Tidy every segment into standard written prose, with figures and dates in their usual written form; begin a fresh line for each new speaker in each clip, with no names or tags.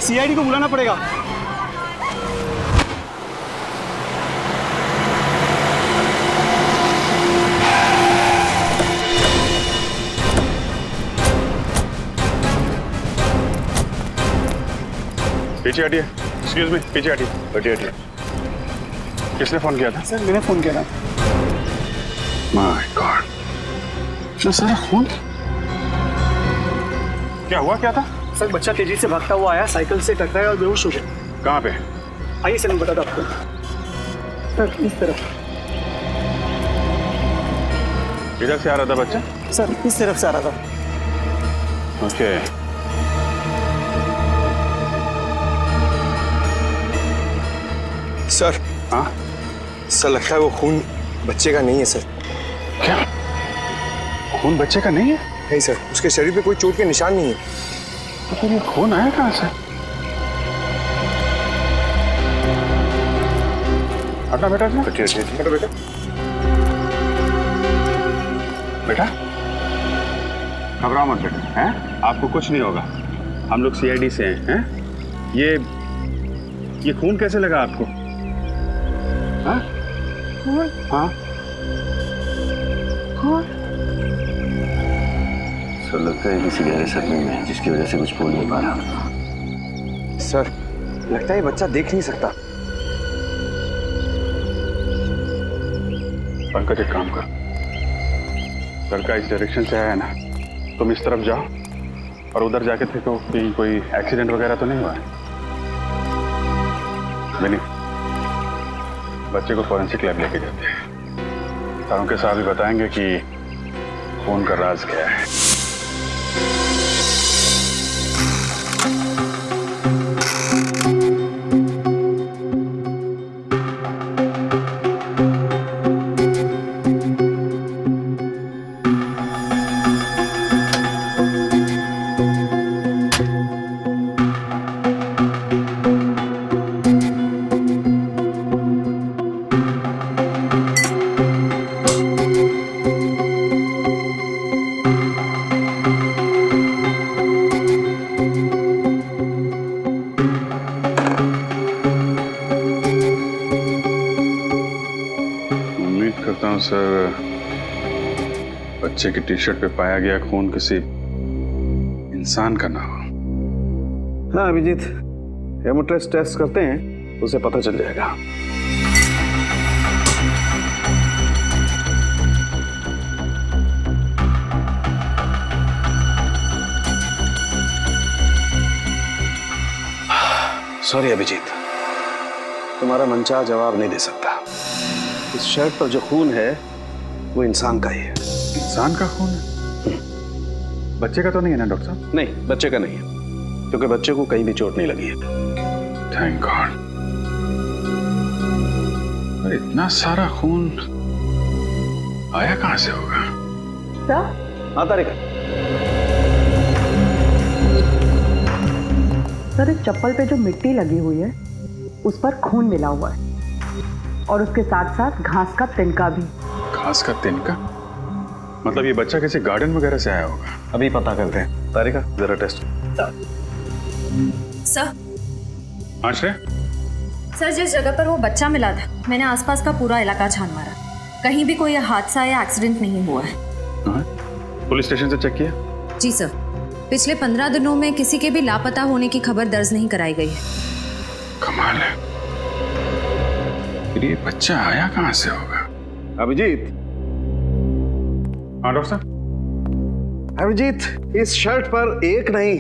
CID को बुलाना पड़ेगा।
पीछे हटिए। एक्सक्यूज मी, पीछे हटिए। हटिए। किसने फोन किया था?
सर मैंने फोन किया था।
माय गॉड, इतना सारा खून। क्या हुआ, क्या था?
सर बच्चा तेजी से भागता हुआ आया, साइकिल से टकराया और बेहोश हो गया।
कहाँ पे?
आइए सर मैं बताता आपको। सर इस तरफ।
इधर से आ रहा था बच्चा?
सर इस तरफ से आ रहा था।
ओके।
सर।
हाँ
सर लगता है वो खून बच्चे का नहीं है सर।
क्या? खून बच्चे का नहीं है?
नहीं सर, उसके शरीर पे कोई चोट के निशान नहीं है।
तो फिर ये खून आया कहाँ से? हटना बेटा, हटो बेटा। बेटा घबराओ मत बेटा, हैं? आपको कुछ नहीं होगा, हम लोग सीआईडी से हैं। ये खून कैसे लगा आपको? हाँ? हाँ?
सर लगता है किसी गहरे सदमे में है, जिसकी वजह से कुछ बोल नहीं पा रहा।
सर लगता है ये बच्चा देख नहीं सकता।
पंकज एक काम कर, लड़का इस डायरेक्शन से आया ना, तुम इस तरफ जाओ और उधर जाके देखो कि कोई एक्सीडेंट वगैरह तो नहीं हुआ है। विनी, बच्चे को फॉरेंसिक लैब लेके जाते हैं। सर उनके साथ भी बताएंगे कि खून का राज क्या है। करता हूँ सर, बच्चे की टी शर्ट पे पाया गया खून किसी इंसान का ना हो।
हाँ अभिजीत, हेमोट्रेस टेस्ट करते हैं, उसे पता चल जाएगा। सॉरी अभिजीत, तुम्हारा मनचाहा जवाब नहीं दे सकता। इस शर्ट पर जो खून है वो इंसान का ही है।
इंसान का खून है? बच्चे का तो नहीं है ना डॉक्टर साहब?
नहीं, बच्चे का नहीं है, क्योंकि बच्चे को कहीं भी चोट नहीं लगी है।
Thank God. पर इतना सारा खून आया कहां से होगा?
सर?
हाँ तारिका।
सर इस चप्पल पे जो मिट्टी लगी हुई है उस पर खून मिला हुआ है और उसके साथ साथ घास का तिनका भी।
घास का तिनका? मतलब ये बच्चा किसी गार्डन वगैरह से आया होगा।
अभी पता करते हैं। तारिका जरा टेस्ट।
सर।
हाँ श्रेय?
सर जिस जगह पर वो बच्चा मिला था, मैंने आसपास का पूरा इलाका छान मारा, कहीं भी कोई हादसा या एक्सीडेंट नहीं हुआ है।
हाँ? पुलिस स्टेशन से चेक किया?
जी सर, पिछले 15 दिनों में किसी के भी लापता होने की खबर दर्ज नहीं कराई गई है।
कमाल है। फिर ये बच्चा आया कहां से होगा?
अभिजीत।
हाँ डॉक्टर साहब?
अभिजीत, इस शर्ट पर एक नहीं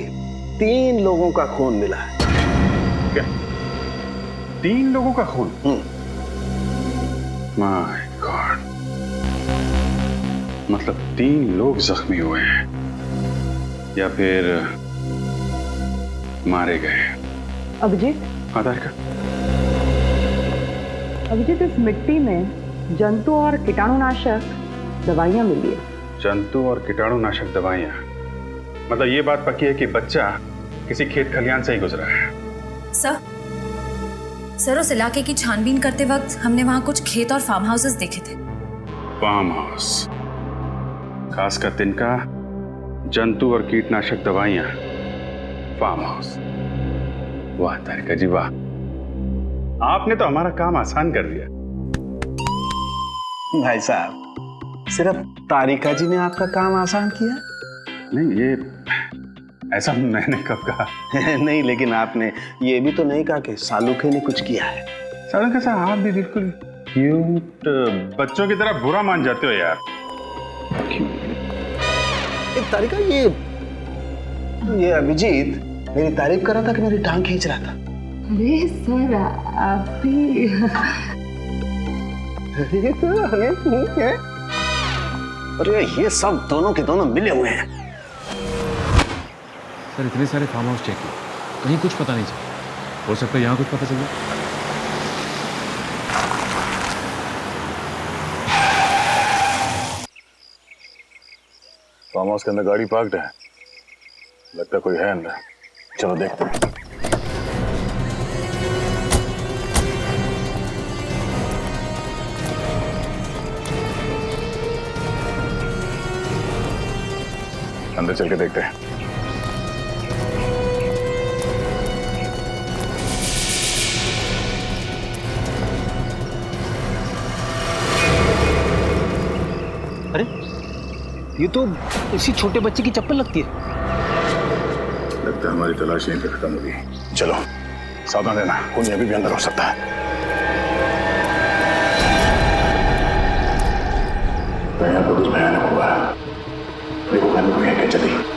3 लोगों का खून मिला है।
क्या? 3 लोगों का खून? माय गॉड, मतलब 3 लोग जख्मी हुए हैं या फिर मारे गए।
अभिजीत।
हाँ तारिका?
अभिजीत, इस मिट्टी में जंतु और कीटाणुनाशक दवाइयां मिली है।
जंतु और कीटाणुनाशक दवाइयां? मतलब ये बात पक्की है कि बच्चा किसी खेत खलियान से ही गुजरा है।
सर उस इलाके की छानबीन करते वक्त हमने वहां कुछ खेत और फार्म हाउसेस देखे थे।
फार्म हाउस, घास का तिनका, जंतु और कीटनाशक दवाइयां, फार्म हाउस। वाह तारिका जी वाह, आपने तो हमारा काम आसान कर दिया।
भाई साहब, सिर्फ तारिका जी ने आपका काम आसान किया?
नहीं, ये ऐसा मैंने कब कहा?
नहीं, लेकिन आपने ये भी तो नहीं कहा कि सालुखे ने कुछ किया है।
सालुखे साहब, आप भी बिल्कुल क्यूट बच्चों की तरह बुरा मान जाते हो यार।
एक तारिका, ये अभिजीत मेरी तारीफ कर रहा था कि मेरी टांग खींच रहा था।
अरे सर, आप भी
अरे ये सब दोनों के दोनों मिले हुए हैं।
सर इतने सारे फार्म हाउस चेक किए, कहीं कुछ पता नहीं चला। हो सकता है यहाँ कुछ पता चले।
फार्म हाउस के अंदर गाड़ी पार्क्ड है, लगता कोई है अंदर। चलो देखते हैं। अंदर चल के देखते हैं।
अरे ये तो इसी छोटे बच्चे की चप्पल लगती है।
लगता है हमारी तलाश यहीं पे खत्म होगी। चलो सावधान रहना, कोई अभी भी अंदर हो सकता है। यहाँ पर कुछ भयानक हुआ है। देखो घर में कोई है क्या? जल्दी।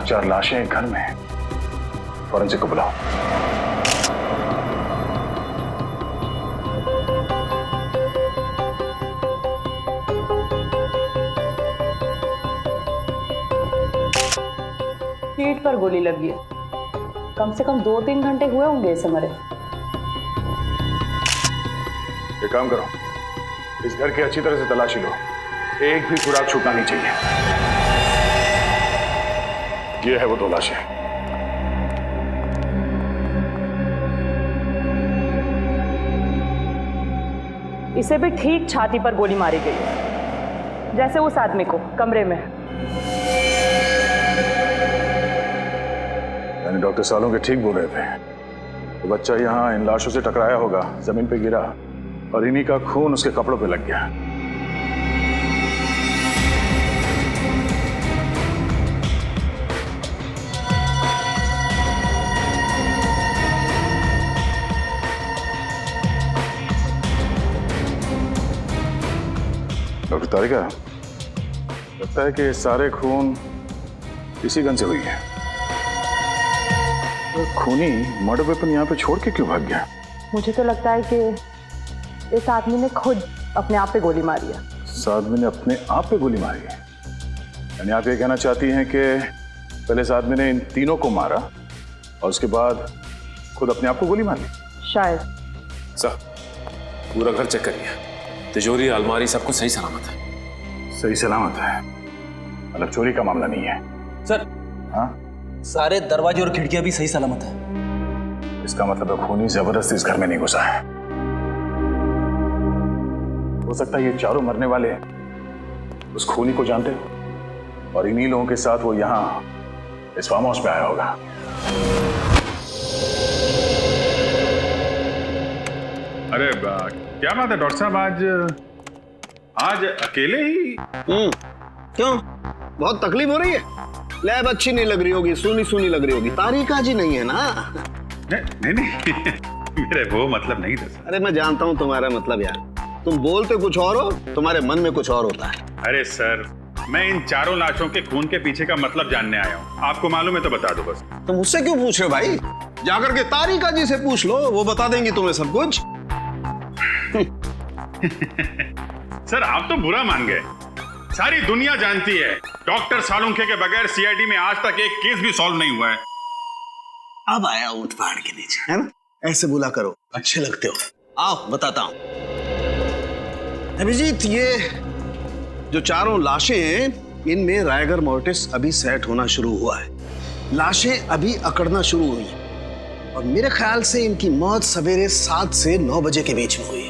चार लाशें घर में। फॉरेंसिक को बुलाओ।
पीठ पर गोली लगी है। कम से कम 2-3 घंटे हुए होंगे इसे मरे।
एक काम करो, इस घर की अच्छी तरह से तलाशी लो, एक भी सुराग छूटना नहीं चाहिए। ये है वो 2 लाशें।
इसे भी ठीक छाती पर गोली मारी गई है, जैसे उस आदमी को कमरे में।
यानी डॉक्टर सालों ठीक बोल रहे थे। तो बच्चा यहाँ इन लाशों से टकराया होगा, जमीन पे गिरा और इन्हीं का खून उसके कपड़ों पे लग गया। डॉक्टर तारिका, लगता है कि सारे खून इसी गन से हुई है। तो खूनी मर्डर वेपन यहाँ पे छोड़ के क्यों भाग गया?
मुझे तो लगता है कि इस आदमी ने खुद अपने आप पे गोली मारी है।
इस आदमी ने अपने आप पे गोली मारी है? यानी आप ये कहना चाहती हैं कि पहले इस आदमी ने इन तीनों को मारा और उसके बाद खुद अपने आप को गोली मार ली?
शायद।
सर पूरा घर चेक करिए, तिजोरी अलमारी सब कुछ सही सलामत है।
सही सलामत है, मतलब चोरी का मामला नहीं है?
सर
हाँ,
सारे दरवाजे और खिड़कियां भी सही सलामत है।
इसका मतलब खूनी जबरदस्ती इस घर में नहीं घुसा है। हो सकता है ये चारों मरने वाले उस खूनी को जानते हो और इन्हीं लोगों के साथ वो यहाँ इस फार्म हाउस पे आया होगा। अरे क्या बात है डॉक्टर साहब, आज अकेले ही?
क्यों, बहुत तकलीफ हो रही है? लैब अच्छी नहीं लग रही होगी, सुनी सुनी लग रही होगी। तारिका जी नहीं है ना?
नहीं मेरे वो मतलब नहीं था।
अरे मैं जानता हूँ तुम्हारा मतलब यार, तुम बोलते कुछ और हो, तुम्हारे मन में कुछ और होता है।
अरे सर, मैं इन चारों लाशों के खून के पीछे का मतलब जानने आया हूँ। आपको मालूम है तो बता दो बस।
तुम मुझसे क्यों पूछ रहे हो भाई? जाकर के तारिका जी से पूछ लो, वो बता देंगी तुम्हें सब कुछ।
सर आप तो बुरा मान गए। सारी दुनिया जानती है डॉक्टर सालुंखे के बगैर सीआईडी में आज तक एक केस भी सॉल्व नहीं हुआ है।
अब आया ऊंट पहाड़ के नीचे, है ना? ऐसे बुला करो, अच्छे लगते हो। आओ बताता हूं। अभिजीत, ये जो चारों लाशें हैं, इनमें रायगर मोर्टिस अभी सेट होना शुरू हुआ है। लाशें अभी अकड़ना शुरू हुई और मेरे ख्याल से इनकी मौत सवेरे 7 से 9 बजे के बीच में हुई।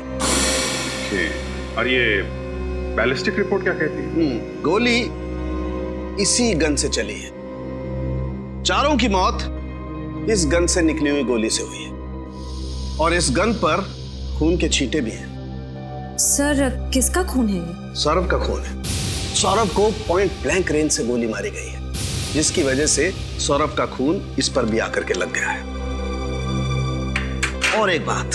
और ये बैलिस्टिक रिपोर्ट क्या कहती है?
गोली इसी गन से चली है। चारों की मौत इस गन से निकली हुई गोली से हुई है और इस गन पर खून के छींटे भी हैं।
सर किसका खून है ये?
सौरभ का खून है। सौरभ को पॉइंट ब्लैंक रेंज से गोली मारी गई है, जिसकी वजह से सौरभ का खून इस पर भी आकर के लग गया है। और एक बात,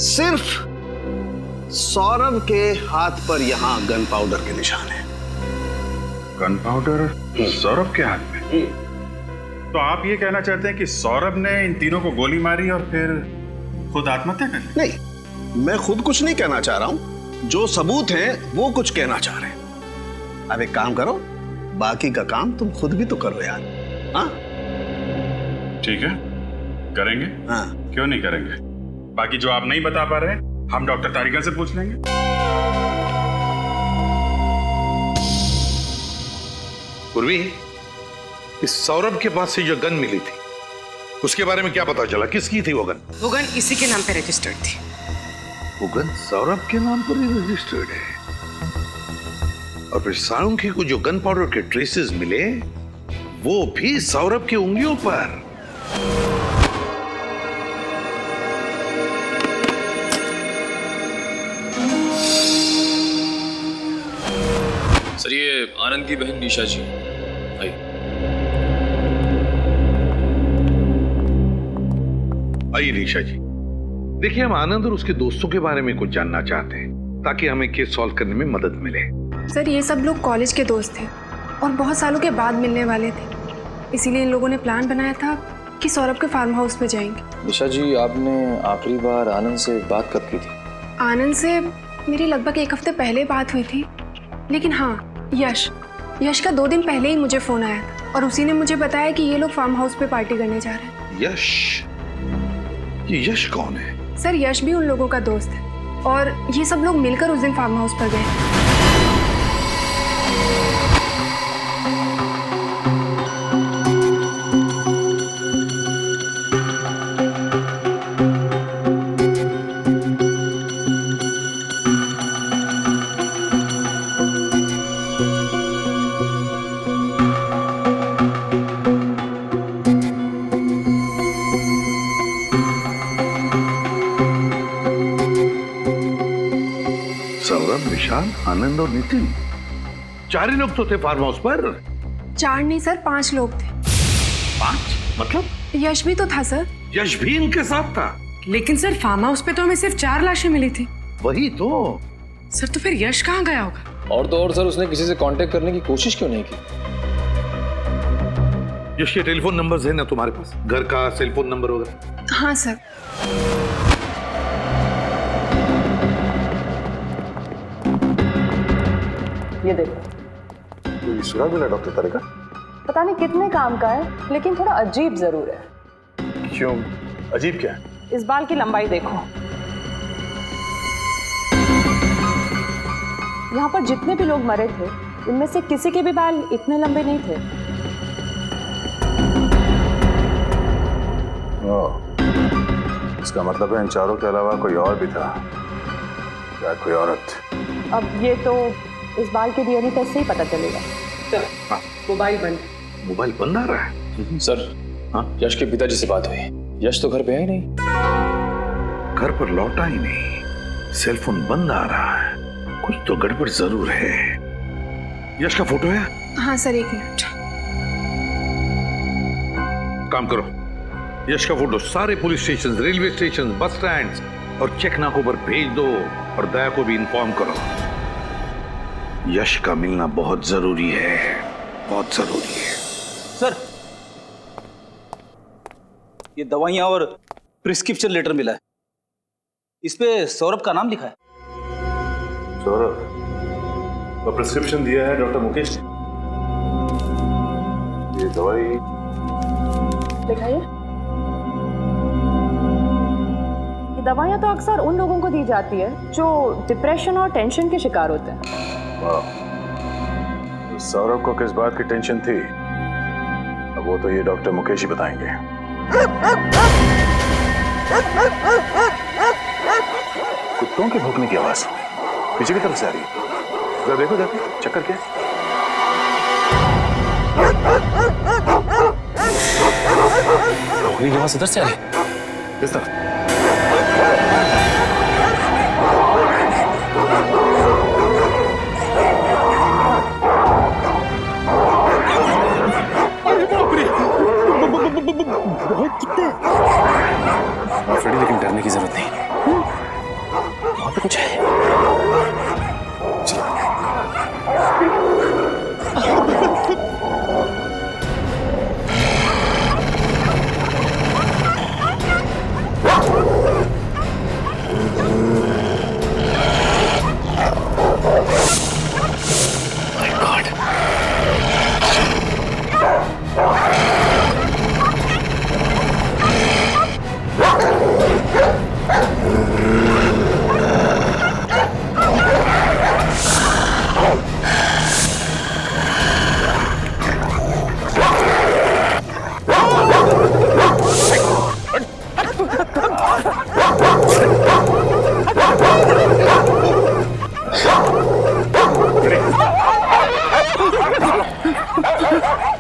सिर्फ सौरभ के हाथ पर यहां गन पाउडर के निशान है।
गन पाउडर सौरभ के हाथ में? तो आप ये कहना चाहते हैं कि सौरभ ने इन तीनों को गोली मारी और फिर खुद आत्महत्या कर ली?
नहीं, मैं खुद कुछ नहीं कहना चाह रहा हूं, जो सबूत हैं वो कुछ कहना चाह रहे हैं। अब एक काम करो, बाकी का काम तुम खुद भी तो करो यार। हाँ
ठीक है, करेंगे।
हाँ,
क्यों नहीं करेंगे? बाकी जो आप नहीं बता पा रहे हम डॉक्टर तारिका से पूछ लेंगे।
पूर्वी, इस सौरभ के पास से जो गन मिली थी उसके बारे में क्या पता चला? किसकी थी वो गन?
वो गन इसी के नाम पे रजिस्टर्ड थी।
वो गन सौरभ के नाम पर ही रजिस्टर्ड है। और फिर साळुंखे को जो गन पाउडर के ट्रेसेस मिले वो भी सौरभ की उंगलियों पर।
सर ये आनंद की बहन निशा जी आई।
आइए निशा जी, देखिए हम आनंद और उसके दोस्तों के बारे में कुछ जानना चाहते हैं ताकि हमें केस सॉल्व करने में मदद मिले।
सर ये सब लोग कॉलेज के दोस्त थे और बहुत सालों के बाद मिलने वाले थे, इसीलिए इन लोगों ने प्लान बनाया था कि सौरभ के फार्म हाउस पे जाएंगे।
निशा जी, आपने आखिरी बार आनंद से बात कब की थी?
आनंद से मेरी लगभग 1 हफ्ते पहले बात हुई थी, लेकिन हाँ, यश का 2 दिन पहले ही मुझे फोन आया था और उसी ने मुझे बताया कि ये लोग फार्म हाउस पे पार्टी करने जा रहे हैं।
यश? ये यश कौन है?
सर यश भी उन लोगों का दोस्त है और ये सब लोग मिलकर उस दिन फार्म हाउस पर गए।
सौरभ, विशाल, आनंद और नितिन, 4 ही लोग तो थे फार्म हाउस पर।
4 नहीं सर, 5 लोग थे।
5? मतलब?
यश भी तो था सर।
यश भी इनके साथ था?
लेकिन सर फार्म हाउस पे तो हमें सिर्फ 4 लाशें मिली थी।
वही तो।
सर तो फिर यश कहाँ गया होगा?
और तो और सर, उसने किसी से कांटेक्ट करने की कोशिश क्यों नहीं की?
यश के टेलीफोन नंबर्स है ना तुम्हारे पास? घर का सेलफोन नंबर वगैरह?
हाँ सर।
ये देखो,
कोई सुराग मिला डॉक्टर तारिका?
पता नहीं कितने काम का है, लेकिन थोड़ा अजीब जरूर है।
क्यों? अजीब क्या है?
इस बाल की लंबाई देखो। यहाँ पर जितने भी लोग मरे थे उनमें से किसी के भी बाल इतने लंबे नहीं थे।
इसका मतलब है इन चारों के अलावा कोई और भी था, या कोई औरत।
अब ये तो इस बाल के डीएनए टेस्ट से ही पता चलेगा।
हाँ।
मोबाइल बंद।
मोबाइल बंद आ रहा है?
सर,
हाँ?
यश के पिताजी से बात हुई। यश तो घर पे है ही नहीं।
घर पर लौटा ही नहीं, सेलफोन बंद आ रहा है, कुछ तो गड़बड़ जरूर है। यश का फोटो है?
हाँ सर, 1 मिनट।
काम करो, यश का फोटो सारे police station, railway station, bus stand और चेक नाकों पर भेज दो और दया को भी इन्फॉर्म करो। यश का मिलना बहुत जरूरी है, बहुत जरूरी है।
सर, ये दवाइयां और प्रिस्क्रिप्शन लेटर मिला है, इस पे सौरभ का नाम लिखा है।
सौरभ? तो प्रिस्क्रिप्शन दिया है डॉक्टर मुकेश ने। ये दवाई
दिखाइए। ये दवाइयाँ तो अक्सर उन लोगों को दी जाती है जो डिप्रेशन और टेंशन के शिकार होते हैं।
वाह, तो सौरभ को किस बात की टेंशन थी, अब वो तो ये डॉक्टर मुकेश ही बताएंगे। कुत्तों के भौंकने की आवाज पीछे की तरफ से आ रही है। जरा देखो जाके चक्कर क्या है?
भौंकने की आवाज इधर से आ रही है।
किस तरफ?
फ्रेडी, लेकिन डरने की जरूरत नहीं, वहां पे कुछ है। My God.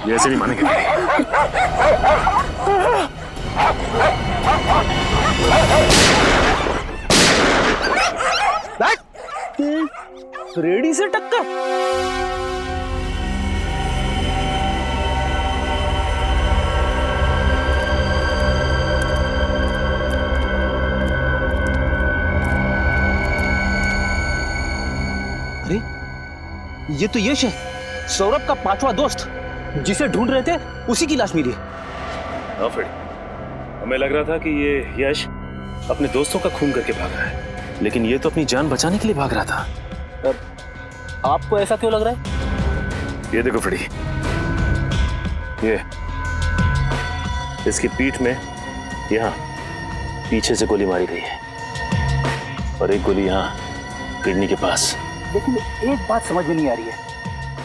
ये ऐसे नहीं मानेंगे।
फ्रेडी से टक्कर? अरे ये तो यश है, सौरभ का 5वां दोस्त, जिसे ढूंढ रहे थे उसी की लाश मिली।
हाँ फ्रेडी, हमें लग रहा था कि ये यश अपने दोस्तों का खून करके भाग रहा है, लेकिन ये तो अपनी जान बचाने के लिए भाग रहा था।
आपको ऐसा क्यों लग रहा है?
ये देखो फ्रेडी, ये इसकी पीठ में यहाँ पीछे से गोली मारी गई है और एक गोली यहाँ किडनी के पास।
लेकिन एक बात समझ में नहीं आ रही है,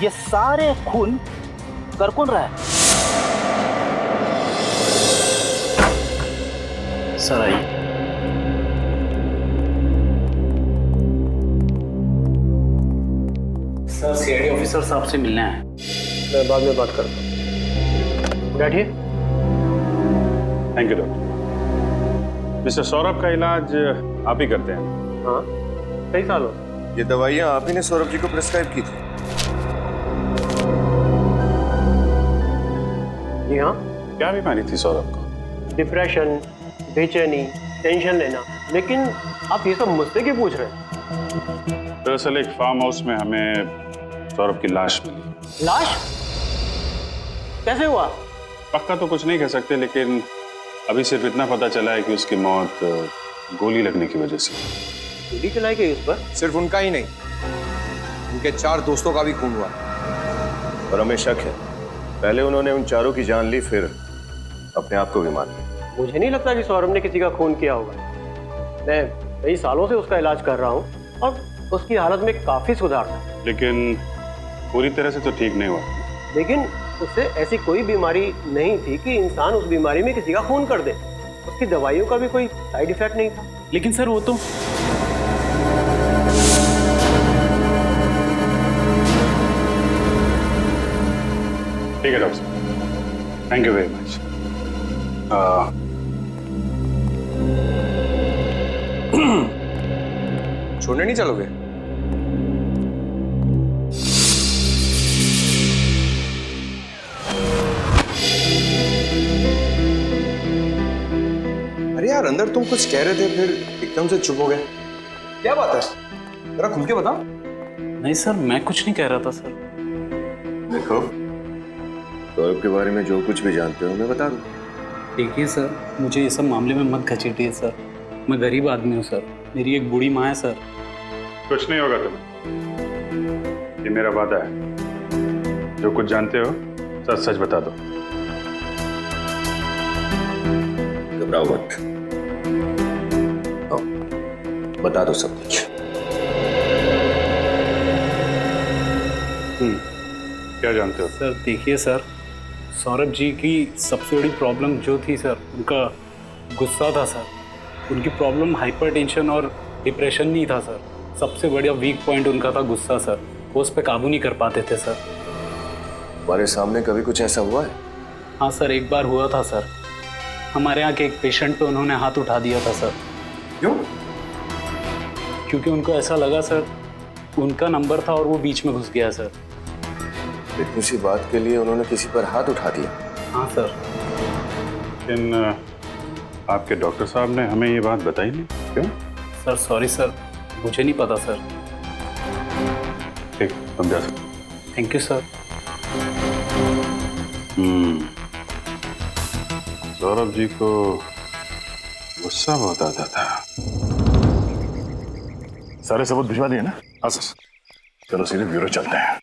ये सारे खून कर कौन रहा है?
Sir I.
Sir CID officer साहब से मिलना है।
मैं बाद में बात करता हूँ, बैठिए।
Thank you doctor. Mister Saurabh का इलाज आप ही करते हैं?
हाँ, कई सालों।
ये दवाइयाँ आप ही ने सौरभ जी को प्रिस्क्राइब की थी?
जी हाँ।
क्या बीमारी थी सौरभ को?
डिप्रेशन, बेचैनी, टेंशन लेना। लेकिन आप ये सब मुझसे क्यों पूछ रहे हैं?
दरअसल एक फार्म हाउस में हमें सौरभ की लाश मिली।
लाश? कैसे हुआ?
पक्का तो कुछ नहीं कह सकते, लेकिन अभी सिर्फ इतना पता चला है कि उसकी मौत गोली लगने की वजह से।
गोली चलाई गई उस पर?
सिर्फ उनका ही नहीं, उनके 4 दोस्तों का भी खून हुआ और हमें शक है पहले उन्होंने उन चारों की जान ली, फिर अपने आप को भी मार लिया।
मुझे नहीं लगता कि सौरभ ने किसी का खून किया होगा। मैं कई सालों से उसका इलाज कर रहा हूँ और उसकी हालत में काफी सुधार था।
लेकिन पूरी तरह से तो ठीक नहीं हुआ।
लेकिन उससे ऐसी कोई बीमारी नहीं थी कि इंसान उस बीमारी में किसी का खून कर दे। उसकी दवाइयों का भी कोई साइड इफेक्ट नहीं था।
लेकिन सर वो तो
ठीक है डॉक्टर साहब, थैंक यू वेरी मच।
छोड़ने नहीं चलोगे? अरे यार, अंदर तुम कुछ कह रहे थे, फिर एकदम से चुप हो गए। क्या बात है? जरा खुल के बताओ।
नहीं सर, मैं कुछ नहीं कह रहा था सर।
देखो, सौरभ के बारे में जो कुछ भी जानते हो मैं बता दूं।
देखिए सर, मुझे ये सब मामले में मत घसीटिए सर। मैं गरीब आदमी हूँ सर, मेरी एक बूढ़ी माँ है सर।
कुछ नहीं होगा तुम्हें, ये मेरा वादा है। जो कुछ जानते हो सच सच बता दो।
घबराओ मत, बता दो सब कुछ।
क्या जानते हो?
सर देखिए सर, सौरभ जी की सबसे बड़ी प्रॉब्लम जो थी सर, उनका गुस्सा था सर। उनकी प्रॉब्लम हाइपरटेंशन और डिप्रेशन नहीं था सर, सबसे बड़ा वीक पॉइंट उनका था गुस्सा सर। वो उस पर काबू नहीं कर पाते थे सर।
हमारे सामने कभी कुछ ऐसा हुआ है?
हाँ सर, एक बार हुआ था सर। हमारे यहाँ के एक पेशेंट पे उन्होंने हाथ उठा दिया था सर।
क्यों?
क्योंकि उनको ऐसा लगा सर उनका नंबर था और वो बीच में घुस गया सर।
इतनी सी बात के लिए उन्होंने किसी पर हाथ उठा दिया?
हाँ सर।
लेकिन आपके डॉक्टर साहब ने हमें ये बात बताई नहीं, क्यों?
सर सॉरी सर, मुझे नहीं पता सर।
ठीक, तुम जा सकते।
Thank you sir.
Saurabh ji को गुस्सा बहुत आता था।
सारे सबूत भिजवा दिए ना? हाँ सर। चलो सीधे ब्यूरो चलते हैं।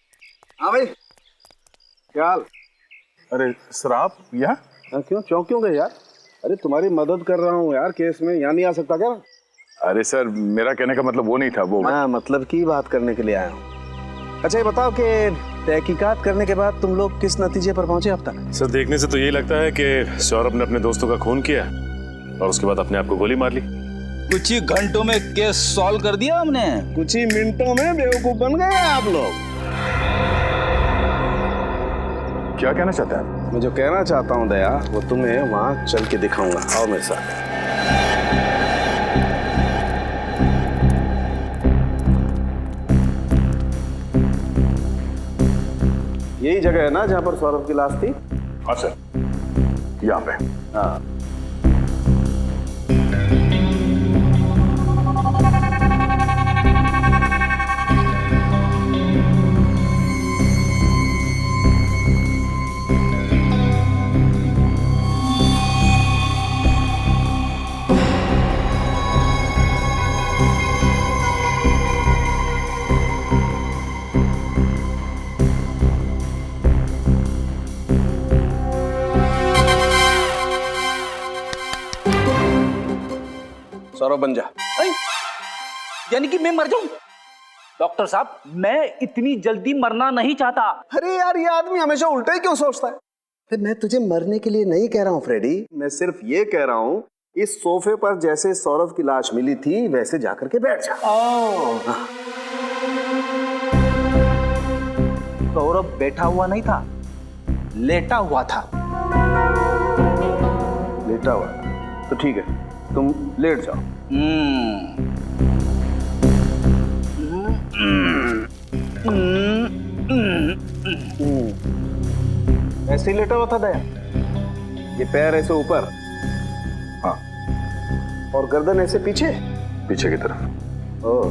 हाँ भाई, क्या हाल?
अरे सर आप यहाँ?
क्यों चौंक क्यों गए यार? अरे तुम्हारी मदद कर रहा हूँ यार केस में, यहाँ नहीं आ सकता क्या?
अरे सर मेरा कहने का मतलब वो नहीं था, वो
हाँ मतलब की बात करने के लिए आया हूँ। अच्छा ये बताओ कि तहकीकात करने के बाद तुम लोग किस नतीजे पर पहुंचे अब तक?
सर देखने से तो यही लगता है कि सौरभ ने अपने दोस्तों का खून किया और उसके बाद अपने आप को गोली मार ली।
कुछ ही घंटों में केस सॉल्व कर दिया हमने।
कुछ ही मिनटों में बेवकूफ बन गए आप लोग।
क्या कहना चाहते हैं?
मैं जो कहना चाहता हूँ दया, वो तुम्हें वहां चल के दिखाऊंगा। आओ मेरे साथ। यही जगह है ना जहां पर सौरभ की लाश थी?
हाँ सर, यहाँ पे।
हाँ। सौरभ बन जा।
यानी कि मैं मर जाऊं? डॉक्टर साहब मैं इतनी जल्दी मरना नहीं चाहता।
अरे यार ये आदमी हमेशा उल्टा ही क्यों सोचता है? फिर मैं तुझे मरने के लिए नहीं कह रहा हूँ फ्रेडी, मैं सिर्फ ये कह रहा हूँ इस सोफे पर जैसे सौरभ की लाश मिली थी वैसे जाकर के बैठ जा। हाँ।
सौरभ बैठा हुआ नहीं था, लेटा हुआ था।
लेटा हुआ था तो ठीक है, तुम लेट जाओ। ऐसे ही लेटा हुआ था दया? ये पैर ऐसे ऊपर?
हाँ।
और गर्दन ऐसे पीछे?
पीछे की तरफ।
ओह।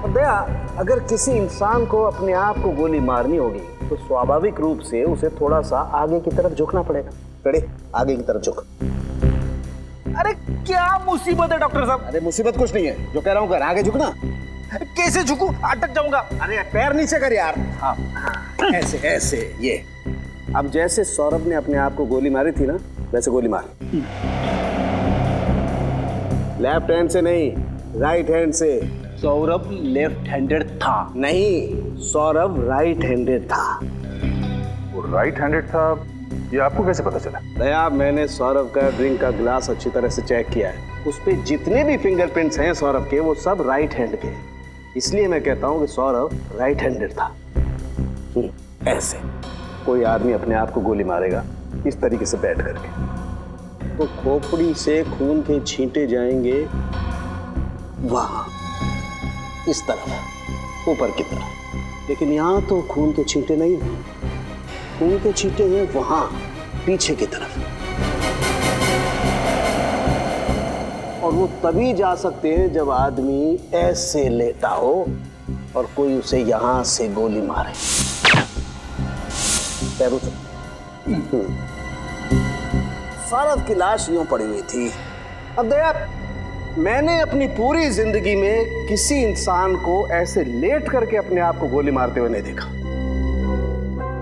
और दया, अगर किसी इंसान को अपने आप को गोली मारनी होगी तो स्वाभाविक रूप से उसे थोड़ा सा आगे की तरफ झुकना पड़ेगा। खड़े, आगे की तरफ झुक।
अरे क्या मुसीबत है डॉक्टर साहब?
अरे मुसीबत कुछ नहीं है, जो कह रहा हूँ कर, आगे झुकना।
कैसे झुकूं? अटक जाऊंगा।
अरे पैर नीचे कर यार।
हाँ।
ऐसे ऐसे, ये। अब जैसे सौरभ ने अपने आप को गोली मारी थी ना, वैसे गोली मार। लेफ्ट हैंड से नहीं, राइट हैंड से।
सौरभ लेफ्ट हैंडेड था।
नहीं, सौरभ राइट हैंडेड था।
वो राइट हैंडेड था, ये आपको कैसे पता चला?
दया, मैंने सौरभ का ड्रिंक का ग्लास अच्छी तरह से चेक किया है। उस पे जितने भी फिंगरप्रिंट्स हैं सौरभ के, वो सब राइट हैंड के हैं। इसलिए मैं कहता हूँ कि सौरभ राइट हैंडेड था। ऐसे कोई आदमी अपने आप को गोली मारेगा इस तरीके से बैठ करके, तो खोपड़ी से खून के छींटे जाएंगे वहां, इस तरफ, ऊपर की तरफ। लेकिन यहाँ तो खून के छींटे नहीं हैं, खून के छींटे हैं वहां, पीछे की तरफ। और वो तभी जा सकते हैं जब आदमी ऐसे लेटा हो और कोई उसे यहां से गोली मारे। पैरों से। सौरभ की लाश यूं पड़ी हुई थी। अब दया, मैंने अपनी पूरी जिंदगी में किसी इंसान को ऐसे लेट करके अपने आप को गोली मारते हुए नहीं देखा।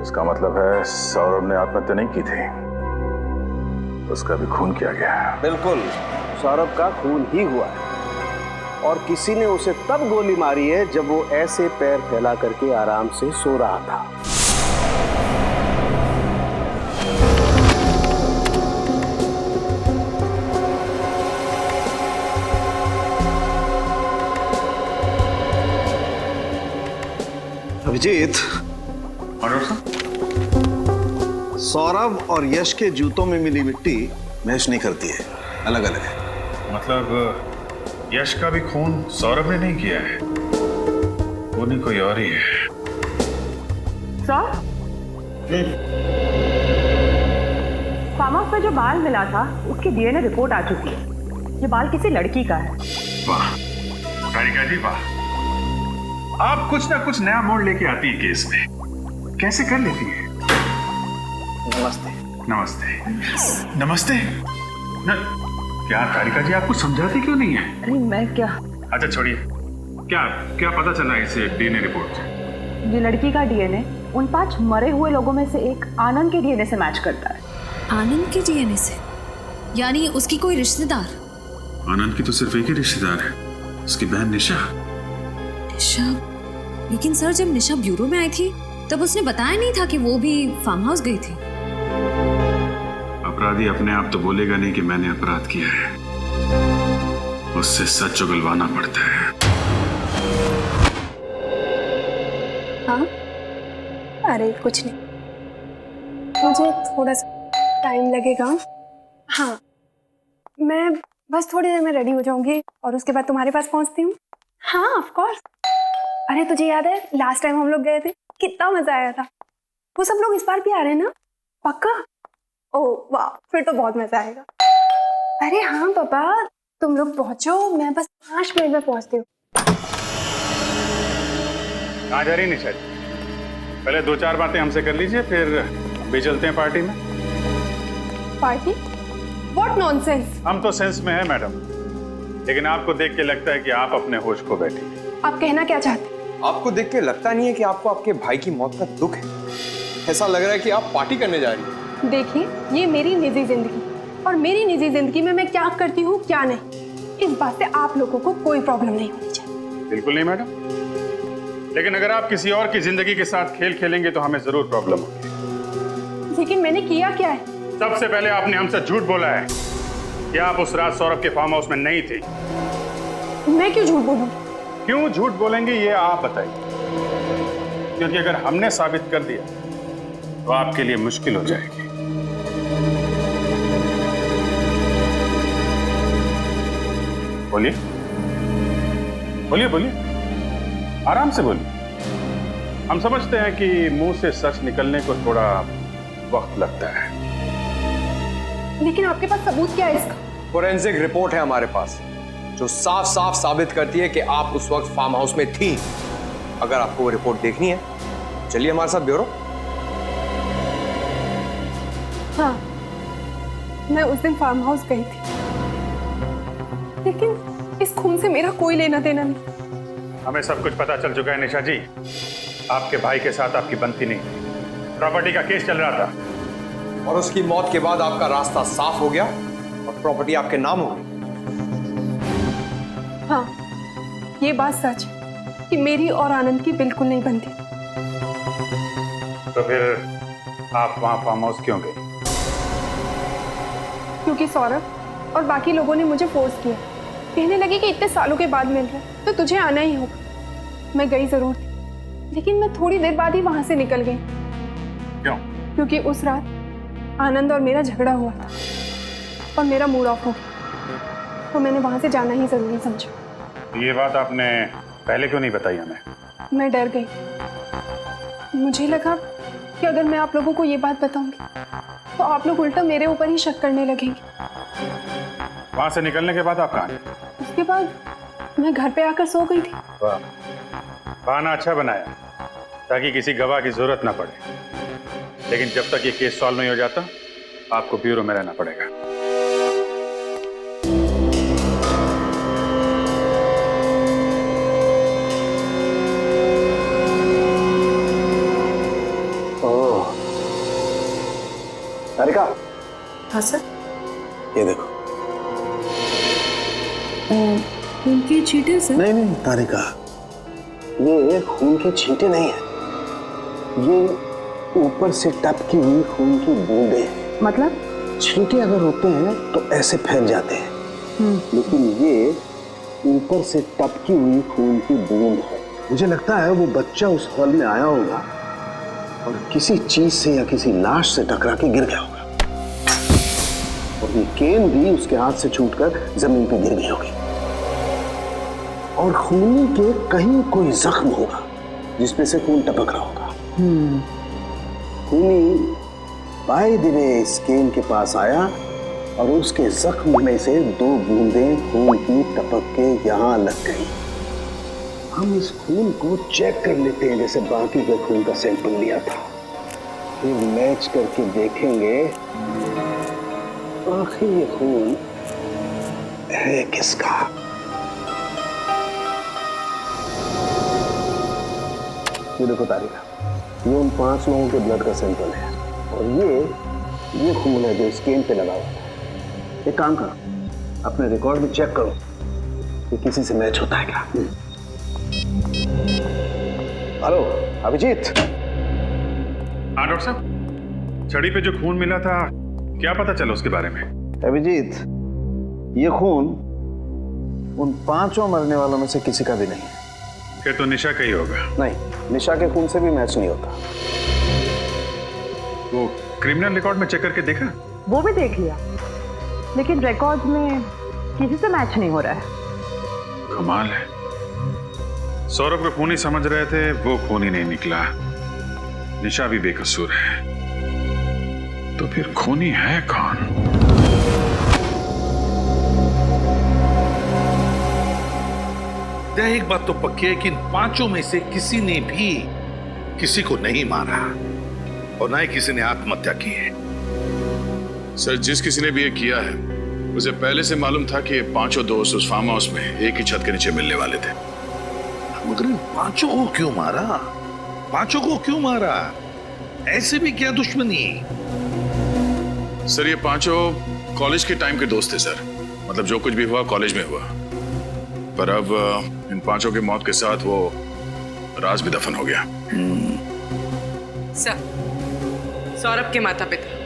इसका मतलब है सौरभ ने आत्महत्या नहीं की थी, उसका भी खून किया गया है।
बिल्कुल, सौरभ का खून ही हुआ है। और किसी ने उसे तब गोली मारी है जब वो ऐसे पैर फैला करके आराम से सो रहा था। अभिजीत, सौरभ और यश के जूतों में मिली मिट्टी मैच नहीं करती है, अलग अलग है।
मतलब यश का भी खून सौरभ ने नहीं किया है, वो नहीं कोई और ही है।
सर, फार्म हाउस में जो बाल मिला था उसकी डीएनए रिपोर्ट आ चुकी है। ये बाल किसी लड़की का है।
वाह कारिका जी वाह, आप कुछ ना कुछ नया मोड़ लेके आती है केस में, कैसे कर लेती है?
नमस्ते।
नमस्ते नमस्ते क्या कारिका जी, आपको समझाती क्यों नहीं है?
अरे मैं क्या,
अच्छा छोड़िए, क्या क्या पता चला इसे डीएनए रिपोर्ट से?
ये लड़की का डीएनए उन 5 मरे हुए लोगों में से एक आनंद के डीएनए से मैच करता है।
आनंद के डीएनए से? यानी उसकी कोई रिश्तेदार?
आनंद की तो सिर्फ एक ही रिश्तेदार है, उसकी बहन निशा।
निशा? लेकिन सर जब निशा ब्यूरो में आई थी तब उसने बताया नहीं था कि वो भी फार्म हाउस गई थी।
अपराधी अपने आप तो बोलेगा नहीं कि मैंने अपराध किया है, उससे सच उगलवाना पड़ता है।
हाँ? अरे कुछ नहीं, मुझे थोड़ा सा टाइम लगेगा। हाँ, मैं बस थोड़ी देर में रेडी हो जाऊंगी और उसके बाद तुम्हारे पास पहुंचती हूँ। हाँ ऑफ कोर्स। अरे तुझे याद है लास्ट टाइम हम लोग गए थे, कितना मजा आया था। वो सब लोग इस बार भी आ रहे हैं ना? पक्का? ओह वाह, फिर तो बहुत मजा आएगा। अरे हाँ पापा, तुम लोग पहुंचो, मैं बस 5 मिनट में पहुंचती हूँ।
कहाँ जा रही निशा जी? पहले 2-4 बातें हमसे कर लीजिए, फिर भी चलते हैं पार्टी में।
पार्टी? What nonsense.
हम तो सेंस में है मैडम, लेकिन आपको देख के लगता है कि आप अपने होश खो बैठी हैं।
आप कहना क्या चाहते हैं?
आपको देख के लगता नहीं है कि आपको आपके भाई की मौत का दुख है? ऐसा लग रहा है कि आप पार्टी करने जा रही हैं।
देखिए, ये मेरी निजी जिंदगी, और मेरी निजी जिंदगी में मैं क्या करती हूँ क्या नहीं, इस बात से आप लोगों को कोई प्रॉब्लम नहीं होनी चाहिए।
बिल्कुल नहीं मैडम, लेकिन अगर आप किसी और की जिंदगी के साथ खेल खेलेंगे तो हमें जरूर प्रॉब्लम होगी।
लेकिन मैंने किया क्या है?
सबसे पहले आपने हमसे झूठ बोला है कि आप उस रात सौरभ के फार्म हाउस में नहीं थे।
मैं क्यों झूठ बोलूं?
क्यों झूठ बोलेंगे ये आप बताइए, क्योंकि अगर हमने साबित कर दिया तो आपके लिए मुश्किल हो जाएगी। बोलिए बोलिए बोलिए, आराम से बोलिए। हम समझते हैं कि मुंह से सच निकलने को थोड़ा वक्त लगता है,
लेकिन आपके पास सबूत क्या है इसका?
फोरेंसिक रिपोर्ट है हमारे पास जो साफ साफ साबित करती है कि आप उस वक्त फार्म हाउस में थी। अगर आपको वो रिपोर्ट देखनी है, चलिए हमारे साथ ब्यूरो।
हाँ, मैं उस दिन फार्म हाउस गई थी, लेकिन इस खून से मेरा कोई लेना देना नहीं।
हमें सब कुछ पता चल चुका है निशा जी, आपके भाई के साथ आपकी बनती नहीं थी, प्रॉपर्टी का केस चल रहा था,
और उसकी मौत के बाद आपका रास्ता साफ हो गया और प्रॉपर्टी आपके नाम हो गई।
हाँ, ये बात सच है कि मेरी और आनंद की बिल्कुल नहीं बनती।
तो फिर आप वहां फार्म हाउस क्यों गए?
क्योंकि सौरभ और बाकी लोगों ने मुझे फोर्स किया, कहने लगे कि इतने सालों के बाद मिल रहे तो तुझे आना ही होगा। मैं गई जरूर थी, लेकिन मैं थोड़ी देर बाद ही वहां से निकल गई।
क्यों?
क्योंकि उस रात आनंद और मेरा झगड़ा हुआ था और मेरा मूड ऑफ हो गया, तो मैंने वहां से जाना ही जरूरी समझा।
ये बात आपने पहले क्यों नहीं बताई हमें?
मैं डर गई। मुझे लगा कि अगर मैं आप लोगों को ये बात बताऊंगी तो आप लोग उल्टा मेरे ऊपर ही शक करने लगेंगे।
वहां से निकलने के बाद आप कहाँ गए?
उसके बाद मैं घर पे आकर सो गई थी।
वाह, बहाना अच्छा बनाया ताकि किसी गवाह की जरूरत ना पड़े, लेकिन जब तक ये केस सॉल्व नहीं हो जाता आपको ब्यूरो में रहना पड़ेगा।
सारिका।
हाँ सर।
ये देखो।
खून के छींटे सर?
नहीं नहीं तारिका, ये खून के छींटे नहीं है, ये ऊपर से टपकी हुई खून की बूंदे हैं।
मतलब?
छींटे अगर होते हैं तो ऐसे फैल जाते हैं, लेकिन ये ऊपर से टपकी हुई खून की बूंद है। मुझे लगता है वो बच्चा उस हॉल में आया होगा और किसी चीज से या किसी लाश से टकरा के गिर गया होगा, और ये केन भी उसके हाथ से छूटकर जमीन पे गिर गई होगी, और खूनी के कहीं कोई जख्म होगा जिसमें से खून टपक रहा होगा। खूनी बाय द वे इस केन के पास आया और उसके जख्म में से 2 बूंदें खून की टपक के यहाँ लग गई। हम इस खून को चेक कर लेते हैं जैसे बाकी के खून का सैंपल लिया था, फिर मैच करके देखेंगे आखिर ये खून है किसका। ये देखो तारिका, ये उन 5 लोगों के ब्लड का सैंपल है, और ये खून है जो स्कैन पे लगा हुआ है। एक काम करो, अपने रिकॉर्ड में चेक करो कि किसी से मैच होता है क्या। हेलो अभिजीत।
हाँ डॉक्टर साहब, छड़ी पे जो खून मिला था क्या पता चला उसके बारे में?
अभिजीत, ये खून उन 5 मरने वालों में से किसी का भी नहीं है।
फिर तो निशा का ही होगा।
नहीं, निशा के खून से भी मैच नहीं होता।
वो क्रिमिनल रिकॉर्ड में चेक करके देखा?
वो भी देख लिया, लेकिन रिकॉर्ड में किसी से मैच नहीं हो रहा है।
कमाल है, सौरभ को खूनी समझ रहे थे, वो खून ही नहीं निकला। निशा भी बेकसूर है, तो फिर खूनी है कौन?
एक बात तो पक्की है कि इन 5 में से किसी ने भी किसी को नहीं मारा और ना ही किसी ने आत्महत्या की है।
सर, जिस किसी ने भी ये किया है उसे पहले से मालूम था कि ये 5 दोस्त उस फार्म हाउस में एक ही छत के नीचे मिलने वाले थे।
मगर इन 5 को क्यों मारा? 5 को क्यों मारा? ऐसे भी क्या दुश्मनी?
सर, ये 5 कॉलेज के टाइम के दोस्त थे सर। मतलब जो कुछ भी हुआ कॉलेज में हुआ, पर अब इन 5 की मौत के साथ वो राज भी दफन हो गया।
सर, सौरभ के माता पिता।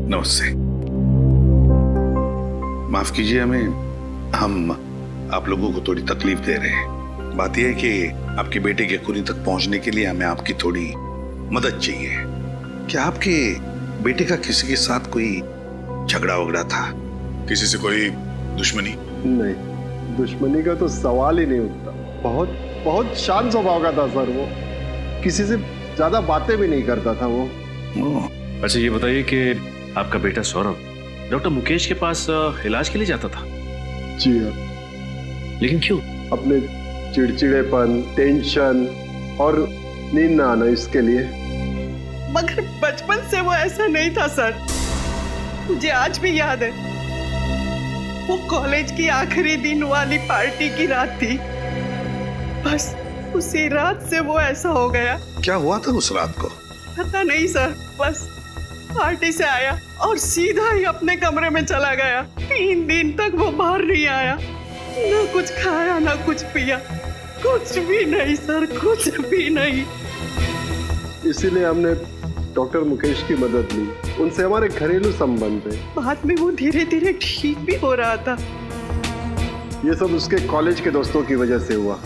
नमस्ते, माफ कीजिए हमें, हम आप लोगों को थोड़ी तकलीफ दे रहे हैं। बात यह है कि आपके बेटे के खूनी तक पहुंचने के लिए हमें आपकी थोड़ी मदद चाहिए। क्या आपके बेटे का किसी के साथ कोई झगड़ा वगड़ा था?
किसी से कोई दुश्मनी?
नहीं, दुश्मनी का तो सवाल ही नहीं उठता। बहुत शांत स्वभाव का था सर वो, किसी से ज्यादा बातें भी नहीं करता था वो।
अच्छा ये बताइए कि आपका बेटा सौरभ डॉक्टर मुकेश के पास इलाज के लिए जाता था?
जी हाँ।
लेकिन क्यों?
अपने चिड़चिड़ेपन, टेंशन और नींद ना आना, इसके लिए।
मगर बचपन से वो ऐसा नहीं था सर, मुझे आज भी याद है। वो कॉलेज की आखिरी दिन वाली पार्टी की रात थी, बस उसी रात से वो ऐसा हो गया।
क्या हुआ था उस रात को?
पता नहीं सर, बस पार्टी से आया और सीधा ही अपने कमरे में चला गया। 3 दिन तक वो बाहर नहीं आया, ना कुछ खाया ना कुछ पिया, कुछ भी नहीं सर, कुछ भी नहीं।
इसीलिए हमने डॉक्टर मुकेश की मदद ली, उनसे हमारे घरेलू संबंध थे।
बाद में वो धीरे धीरे ठीक भी हो रहा था।
ये सब उसके कॉलेज के दोस्तों की वजह से हुआ।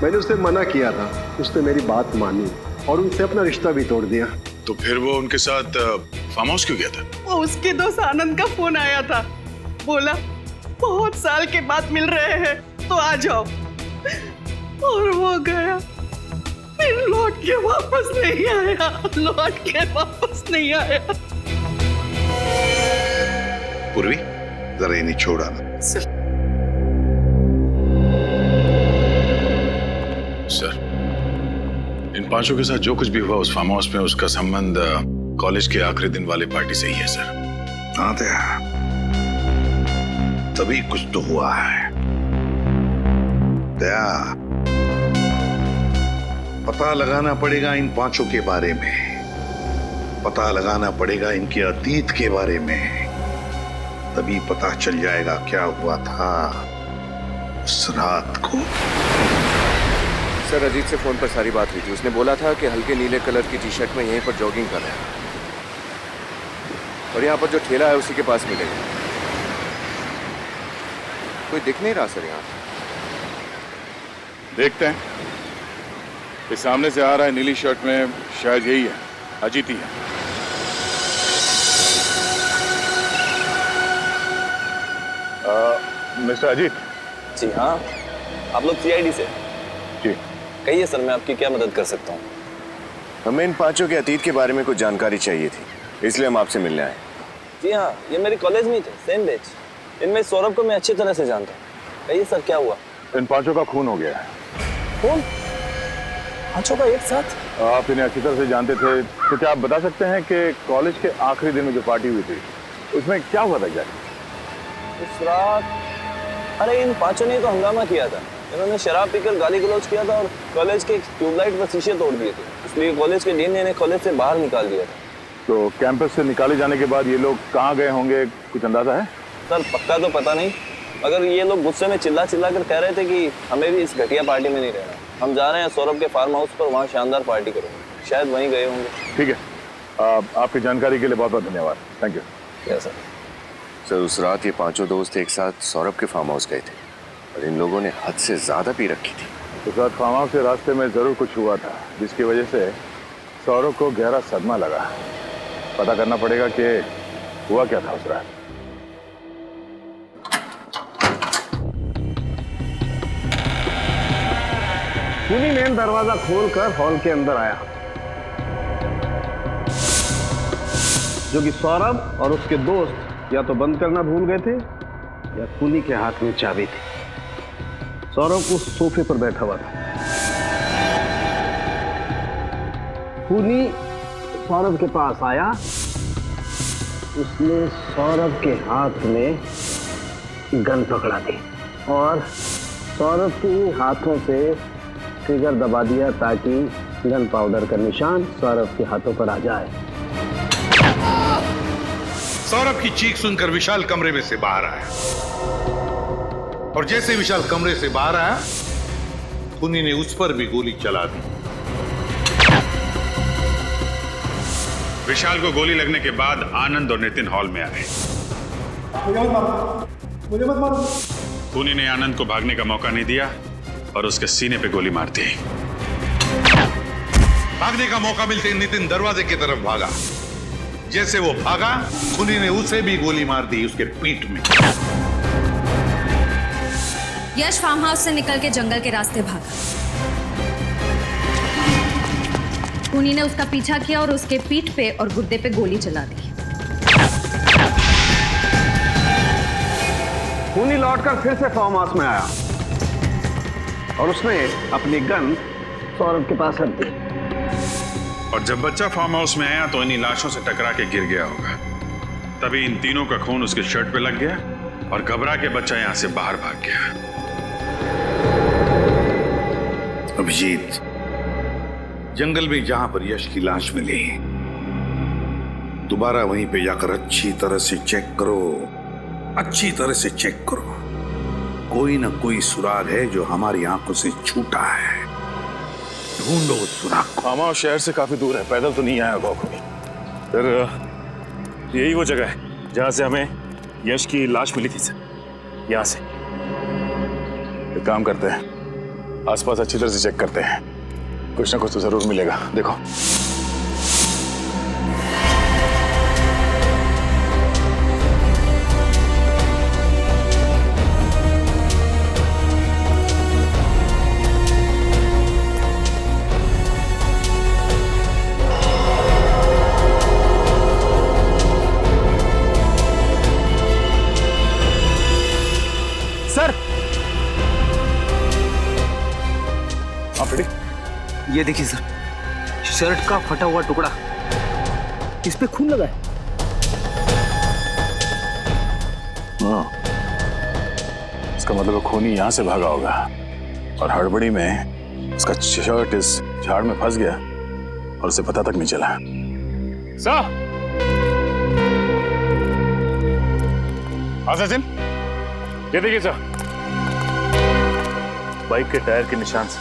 मैंने उसे मना किया था, उसने मेरी बात मानी और उनसे अपना रिश्ता भी तोड़ दिया।
तो फिर वो उनके साथ फार्म हाउस क्यों गया था?
वो उसके दोस्त आनंद का फोन आया था, बोला बहुत साल के बाद मिल रहे हैं तो आ जाओ, और वो गया, फिर लौट के वापस नहीं आया, लौट के वापस नहीं आया।
पूर्वी, जरा इन्हें छोड़ा ना।
सर, इन 5 के साथ जो कुछ भी हुआ उस फार्म हाउस में, उसका संबंध कॉलेज के आखिरी दिन वाले पार्टी से ही है सर।
हाँ तभी कुछ तो हुआ है। दया, पता लगाना पड़ेगा इन 5 के बारे में, पता लगाना पड़ेगा इनके अतीत के बारे में। तभी पता चल जाएगा क्या हुआ था उस रात को।
सर, अजीत से फोन पर सारी बात हुई थी। उसने बोला था कि हल्के नीले कलर की टी शर्ट में यहीं पर जॉगिंग कर रहा है और यहाँ पर जो ठेला है उसी के पास मिलेगा। कोई दिख नहीं रहा सर यहाँ।
देखते हैं। ये सामने से आ रहा है नीली शर्ट में, शायद यही है, अजीत ही है। मिस्टर अजीत।
जी हाँ, आप लोग सीआईडी से?
जी।
कहिए सर, मैं आपकी क्या मदद कर सकता हूँ?
हमें इन पांचों के अतीत के बारे में कुछ जानकारी चाहिए थी, इसलिए हम आपसे मिलने आए।
जी हाँ, ये मेरे कॉलेज में थे, सेम बैच। इनमें सौरभ को मैं अच्छी तरह से जानता हूँ। कहिए सर, क्या हुआ?
इन पांचों का खून हो गया है।
खून? पांचों का एक साथ?
आप इन्हें अच्छी तरह से जानते थे, तो क्या आप बता सकते हैं कि कॉलेज के आखिरी दिन में जो पार्टी हुई थी उसमें क्या हुआ था एग्जैक्टली?
उस रात अरे इन पांचों ने तो हंगामा किया था। इन्होंने शराब पीकर गाली गलौज किया था और कॉलेज के ट्यूबलाइट पर शीशे तोड़ दिए थे। इसलिए कॉलेज के डीन ने इन्हें कॉलेज से बाहर निकाल दिया था।
तो कैंपस से निकाले जाने के बाद ये लोग कहाँ गए होंगे, कुछ अंदाजा है?
सर पक्का तो पता नहीं, मगर ये लोग गुस्से में चिल्ला चिल्ला कर कह रहे थे कि हमें भी इस घटिया पार्टी में नहीं रहना, हम जा रहे हैं सौरभ के फार्म हाउस पर, वहाँ शानदार पार्टी करेंगे। शायद वहीं गए होंगे।
ठीक है, आपकी जानकारी के लिए बहुत बहुत धन्यवाद। Thank you.
Yes sir.
Sir, उस रात ये पांचों दोस्त एक साथ सौरभ के फार्म हाउस गए थे और इन लोगों ने हद से ज्यादा पी रखी थी।
उस रात फार्म हाउस के रास्ते में जरूर कुछ हुआ था जिसकी वजह से सौरभ को गहरा सदमा लगा। पता करना पड़ेगा कि हुआ क्या था उस रात।
खूनी मेन दरवाजा खोलकर हॉल के अंदर आया, जो कि सौरभ और उसके दोस्त या तो बंद करना भूल गए थे या खूनी के हाथ में चाबी थी। सौरभ उस सोफे पर बैठा हुआ था। खूनी सौरभ के पास आया, उसने सौरभ के हाथ में गन पकड़ा दी और सौरभ के हाथों से ट्रिगर दबा दिया ताकि गन पाउडर का निशान सौरभ के हाथों पर आ जाए।
सौरभ की चीख सुनकर विशाल कमरे में से बाहर आया और जैसे विशाल कमरे से बाहर आया, खूनी ने उस पर भी गोली चला दी।
विशाल को गोली लगने के बाद आनंद और नितिन हॉल में आए।
मुझे मत मारो।
खूनी ने आनंद को भागने का मौका नहीं दिया और उसके सीने पे गोली मार दी।
भागने का मौका मिलते नितिन दरवाजे की तरफ भागा। जैसे वो भागा, खूनी ने उसे भी गोली मार दी उसके पीठ में।
यश फार्म हाउस से निकल के जंगल के रास्ते भागा। खूनी ने उसका पीछा किया और उसके पीठ पे और गुर्दे पे गोली चला दी।
खूनी लौटकर फिर से फार्म हाउस में आया और उसने अपनी गन सौरभ के पास रख दी।
और जब बच्चा फार्म हाउस में आया तो इन्हीं लाशों से टकरा के गिर गया होगा। तभी इन तीनों का खून उसके शर्ट पे लग गया और घबरा के बच्चा यहां से बाहर भाग गया।
अभिजीत, जंगल में जहां पर यश की लाश मिली, दोबारा वहीं पे जाकर अच्छी तरह से चेक करो, अच्छी तरह से चेक करो। कोई ना कोई सुराग है जो हमारी आंखों से छूटा है। ढूंढो उस सुराग को।
फार्म हाउस शहर से काफी दूर है, पैदल तो नहीं आया होगा कोई। फिर यही वो जगह है जहां से हमें यश की लाश मिली थी सर। यहाँ से एक काम करते हैं, आसपास अच्छी तरह से चेक करते हैं, कुछ ना कुछ तो जरूर मिलेगा। देखो
ये देखिए सर, शर्ट का फटा हुआ टुकड़ा, इस पे खून लगा है।
हाँ, इसका मतलब खूनी यहां से भागा होगा और हड़बड़ी में उसका शर्ट इस झाड़ में फंस गया और उसे पता तक नहीं चला। हाँ सचिन, ये देखिए सर,
बाइक के टायर के निशान से।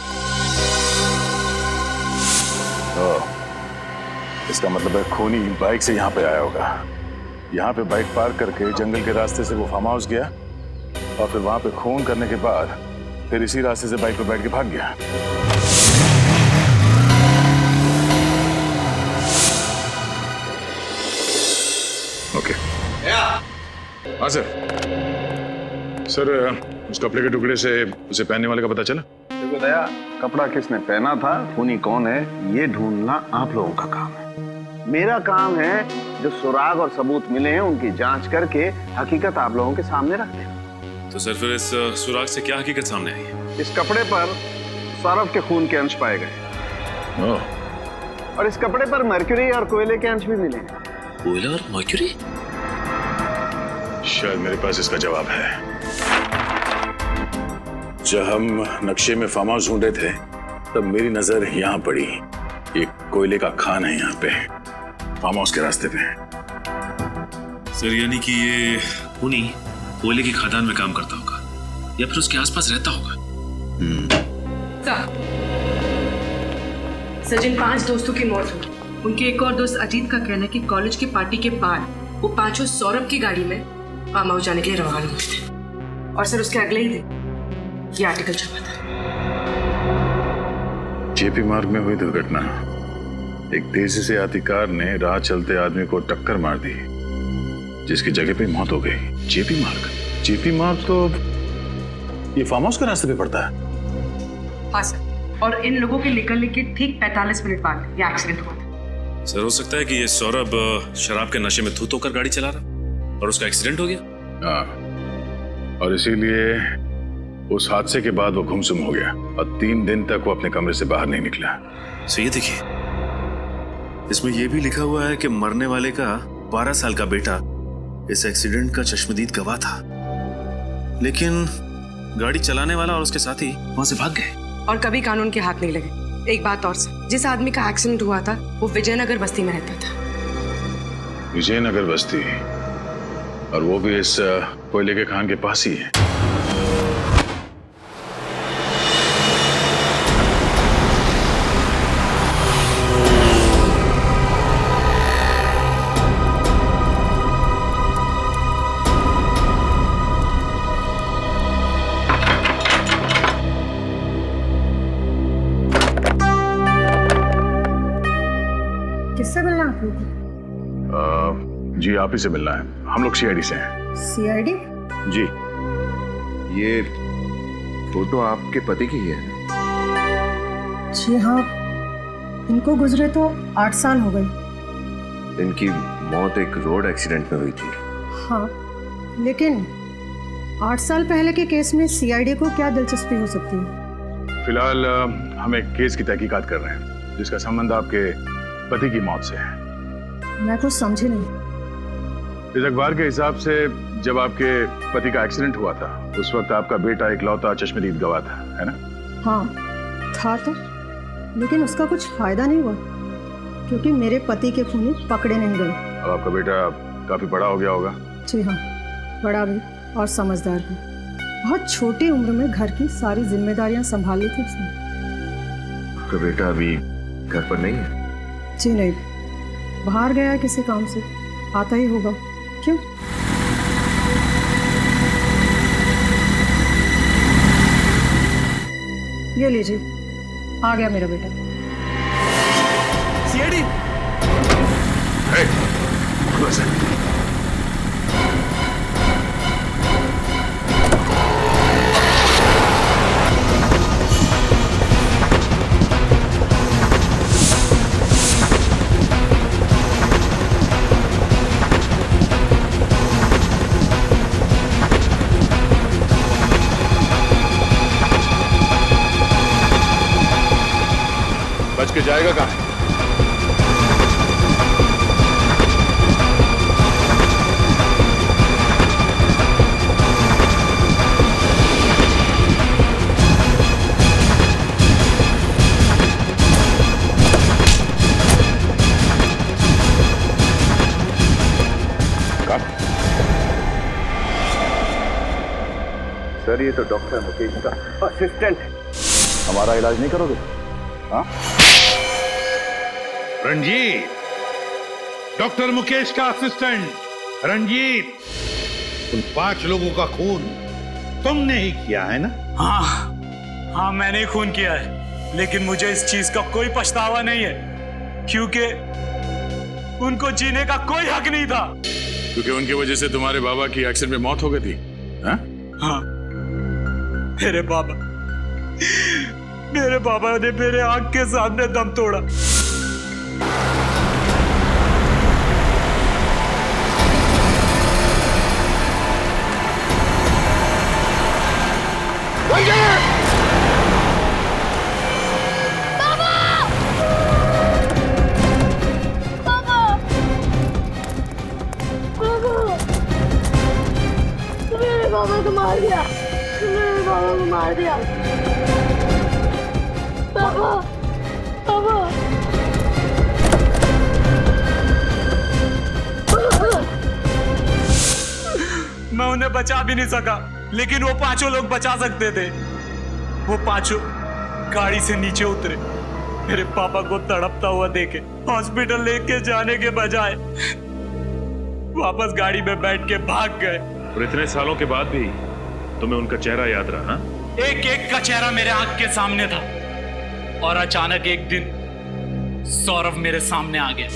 इसका मतलब है खूनी बाइक से यहाँ पे आया होगा। यहाँ पे बाइक पार्क करके जंगल के रास्ते से वो फार्म हाउस गया और फिर वहां पे खून करने के बाद फिर इसी रास्ते से बाइक पे बैठ के भाग गया। ओके हाँ सर, उस कपड़े के टुकड़े से उसे पहनने वाले का पता चला?
देखो दया, कपड़ा किसने पहना था, खूनी कौन है, ये ढूंढना आप लोगों का काम है। मेरा काम है जो सुराग और सबूत मिले हैं उनकी जांच करके हकीकत आप लोगों के सामने रख दें।
तो सर फिर इस सुराग से क्या हकीकत सामने आई है?
इस कपड़े पर सौरभ के खून के अंश पाए गए और इस कपड़े पर मर्क्यूरी और कोयले के अंश भी मिले।
कोयला और मर्क्यूरी?
शायद मेरे पास इसका जवाब है। जब हम नक्शे में फार्म हाउस ढूंढे थे तब मेरी नजर यहाँ पड़ी। एक कोयले का खान है यहाँ पे, फार्म हाउस के रास्ते पे।
सर यानी कि ये खूनी कोयले की खदान में काम करता होगा या फिर उसके आसपास रहता होगा।
सचिन, 5 दोस्तों की मौत हुई। उनके एक और दोस्त अजीत का कहना है कि कॉलेज की पार्टी के बाद वो 5 सौरभ की गाड़ी में फार्म हाउस जाने के लिए रवाना हुए थे और सर उसके अगले ही दिन ये आर्टिकल छपा था।
जेपी मार्ग में हुई दुर्घटना। एक तेजी से आती कार ने राह चलते आदमी को टक्कर मार दी जिसकी जगह पे मौत हो गई। जेपी मार्ग तो ये फार्म हाउस के रास्ते पे पड़ता है।
हाँ सर, और इन लोगों के निकलने के ठीक 45 मिनट बाद ये एक्सीडेंट हुआ था।
सर हो सकता है कि ये सौरभ शराब के नशे में धुत होकर गाड़ी चला रहा और उसका एक्सीडेंट हो गया।
हाँ, और इसीलिए उस हादसे के बाद वो गुमसुम हो गया और 3 दिन तक वो अपने कमरे से बाहर नहीं निकला।
सो ये देखिए, इसमें यह भी लिखा हुआ है कि मरने वाले का 12 साल का बेटा इस एक्सीडेंट का चश्मदीद गवाह था, लेकिन गाड़ी चलाने वाला और उसके साथी वहां से भाग गए
और कभी कानून के हाथ नहीं लगे। एक बात और सर, जिस आदमी का एक्सीडेंट हुआ था वो विजयनगर बस्ती में रहता था।
विजयनगर बस्ती, और वो भी इस कोयले के खान के पास ही है।
किससे मिलना आप लोग?
जी आप ही से मिलना है, हम लोग सीआईडी से हैं।
सीआईडी?
जी।
ये फोटो आपके पति की है?
जी हाँ, इनको गुजरे तो 8 साल हो गए।
इनकी मौत एक रोड एक्सीडेंट में हुई थी।
हाँ, लेकिन 8 साल पहले के केस में सीआईडी को क्या दिलचस्पी हो सकती है?
फिलहाल हम एक केस की तहकीकात कर रहे हैं जिसका संबंध आपके पति की मौत से है।
मैं कुछ समझी नहीं।
इस अखबार के हिसाब से जब आपके पति का एक्सीडेंट हुआ था उस वक्त आपका बेटा इकलौता चश्मदीद गवाह था, है ना?
हाँ था तो, लेकिन उसका कुछ फायदा नहीं हुआ क्योंकि मेरे पति के खूनी पकड़े नहीं गए।
अब आपका बेटा काफी बड़ा हो गया होगा।
जी हाँ, बड़ा भी और समझदार भी। बहुत छोटी उम्र में घर की सारी जिम्मेदारियां संभाल ली थी उसने।
आपका बेटा अभी घर पर नहीं है?
जी नहीं, बाहर गया किसी काम से, आता ही होगा। क्यों? ये लीजिए, आ गया मेरा बेटा।
सीआईडी।
बच के जाएगा कहाँ?
सर ये तो डॉक्टर मुकेश का असिस्टेंट है।
हमारा इलाज नहीं करोगे? हाँ? रंजीत, डॉक्टर मुकेश का असिस्टेंट रंजीत, उन 5 लोगों का खून तुमने ही किया है ना?
हाँ, मैंने ही खून किया है, लेकिन मुझे इस चीज का कोई पछतावा नहीं है, क्योंकि उनको जीने का कोई हक नहीं था।
क्योंकि उनकी वजह से तुम्हारे बाबा की एक्सीडेंट में मौत हो गई थी। हाँ?
हाँ, मेरे बाबा ने मेरे आंख के सामने दम तोड़ा।
बाबा को मार दिया, मेरे बाबा को मार दिया। बाबा, बाबा,
मैं उन्हें बचा भी नहीं सका, लेकिन वो 5 लोग बचा सकते थे। वो 5 गाड़ी से नीचे उतरे, मेरे पापा को तड़पता हुआ देखे हॉस्पिटल लेके जाने के बजाय वापस गाड़ी में बैठ के भाग गए।
और इतने सालों के बाद भी तुम्हें उनका चेहरा याद रहा?
एक एक का चेहरा मेरे आंख के सामने था, और अचानक एक दिन सौरभ मेरे सामने आ गया।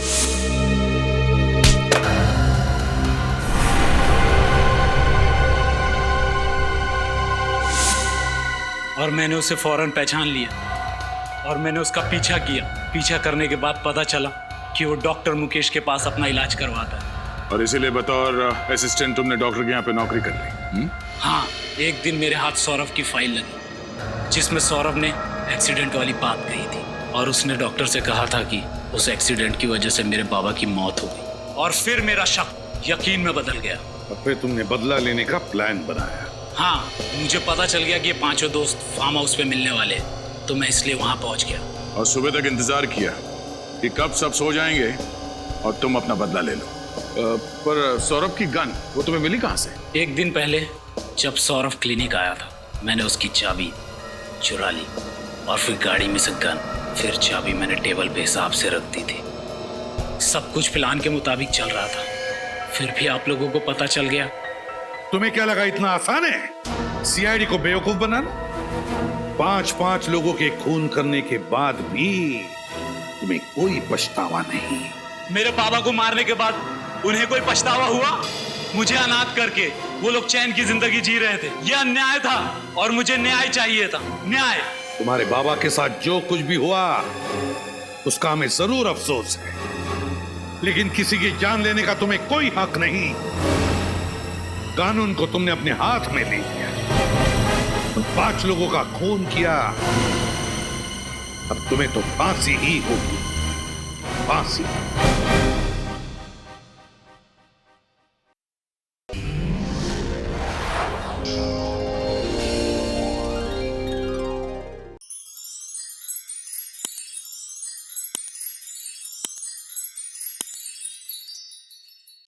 और मैंने उसे फौरन पहचान लिया और मैंने उसका पीछा किया। पीछा करने के बाद पता चला कि वो डॉक्टर मुकेश के पास अपना इलाज करवाता है।
और इसीलिए बतौर असिस्टेंट तुमने डॉक्टर के यहाँ पे नौकरी कर ली?
हाँ, एक दिन मेरे हाथ सौरभ की फाइल लगी, जिसमें सौरभ ने एक्सीडेंट वाली बात कही थी, और उसने डॉक्टर से कहा था कि उस एक्सीडेंट की वजह से मेरे बाबा की मौत हो गई। और फिर मेरा शक यकीन में बदल गया।
और फिर तुमने बदला लेने का प्लान बनाया?
हाँ, मुझे पता चल गया कि ये 5 दोस्त फार्म हाउस पे मिलने वाले हैं, तो मैं इसलिए वहां पहुंच गया।
और सुबह तक इंतजार किया कि कब सब सो जाएंगे और तुम अपना बदला ले लो। पर सौरभ की गन वो तुम्हें मिली कहाँ से?
एक दिन पहले जब सौरभ क्लिनिक आया था, मैंने उसकी चाबी चुरा ली और फिर गाड़ी में से गन, फिर चाबी मैंने टेबल पे हिसाब से रख दी थी। सब कुछ प्लान के मुताबिक चल रहा था, फिर भी आप लोगों को पता चल गया।
तुम्हें क्या लगा इतना आसान है सीआईडी को बेवकूफ बनाना? 5 लोगों के खून करने के बाद भी तुम्हें कोई पछतावा नहीं?
मेरे पापा को मारने के बाद उन्हें कोई पछतावा हुआ? मुझे अनाथ करके वो लोग चैन की जिंदगी जी रहे थे। यह अन्याय था और मुझे न्याय चाहिए था। न्याय।
तुम्हारे बाबा के साथ जो कुछ भी हुआ उसका हमें जरूर अफसोस है, लेकिन किसी की जान लेने का तुम्हें कोई हक नहीं। कानून को तुमने अपने हाथ में ले लिया, 5 लोगों का खून किया, अब तुम्हें तो फांसी ही होगी, फांसी।